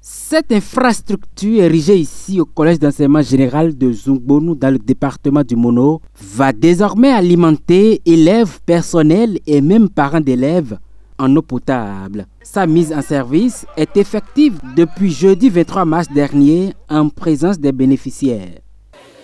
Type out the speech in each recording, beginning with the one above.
Cette infrastructure érigée ici au collège d'enseignement général de Zungbonu dans le département du Mono va désormais alimenter élèves, personnels et même parents d'élèves en eau potable. Sa mise en service est effective depuis jeudi 23 mars dernier en présence des bénéficiaires.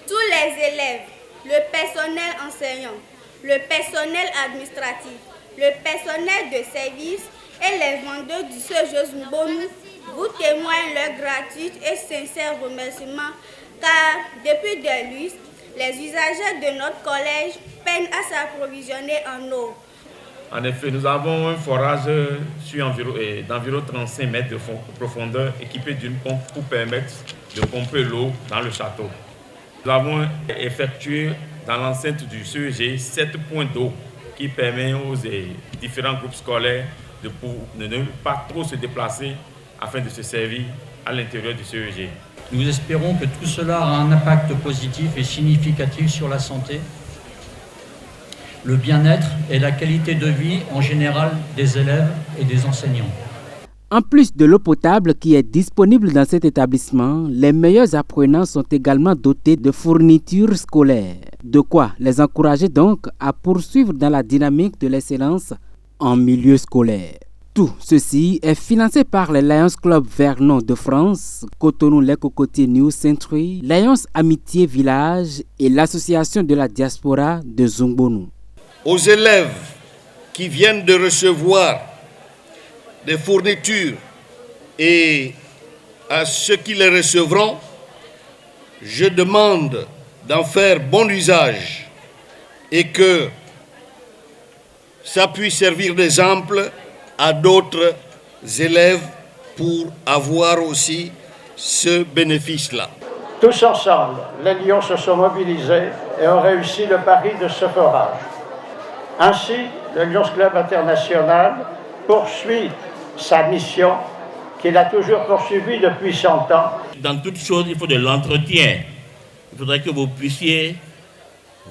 Tous les élèves, le personnel enseignant, le personnel administratif, le personnel de service et les vendeurs du CEG Zungbonu vous témoignent leur gratuit et sincère remerciement car depuis des lustres, les usagers de notre collège peinent à s'approvisionner en eau. En effet, nous avons un forage d'environ 35 mètres de profondeur équipé d'une pompe pour permettre de pomper l'eau dans le château. Nous avons effectué dans l'enceinte du CEG 7 points d'eau qui permettent aux différents groupes scolaires de ne pas trop se déplacer afin de se servir à l'intérieur du CEG. Nous espérons que tout cela aura un impact positif et significatif sur la santé, le bien-être et la qualité de vie en général des élèves et des enseignants. En plus de l'eau potable qui est disponible dans cet établissement, les meilleurs apprenants sont également dotés de fournitures scolaires. De quoi les encourager donc à poursuivre dans la dynamique de l'excellence en milieu scolaire. Tout ceci est financé par le Lions Club Vernon de France, Cotonou Les Cocotiers New Century, Lions Amitié Village et l'Association de la diaspora de Zungbonu. Aux élèves qui viennent de recevoir des fournitures et à ceux qui les recevront, je demande d'en faire bon usage et que ça puisse servir d'exemple à d'autres élèves pour avoir aussi ce bénéfice-là. Tous ensemble, les Lions se sont mobilisés et ont réussi le pari de ce forage. Ainsi, le Lions Club International poursuit sa mission qu'il a toujours poursuivie depuis 100 ans. Dans toute chose, il faut de l'entretien. Il faudrait que vous puissiez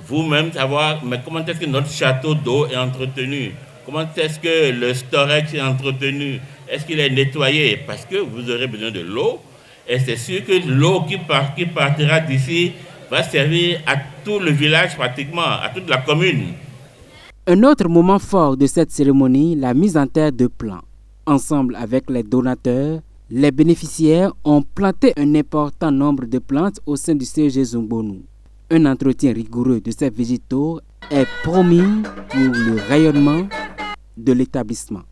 vous-même savoir mais comment est-ce que notre château d'eau est entretenu. Comment est-ce que le storage est entretenu? Est-ce qu'il est nettoyé? Parce que vous aurez besoin de l'eau. Et c'est sûr que l'eau qui partira d'ici va servir à tout le village pratiquement, à toute la commune. Un autre moment fort de cette cérémonie, la mise en terre de plants. Ensemble avec les donateurs, les bénéficiaires ont planté un important nombre de plantes au sein du CEG Zungbonu. Un entretien rigoureux de ces végétaux est promis pour le rayonnement de l'établissement.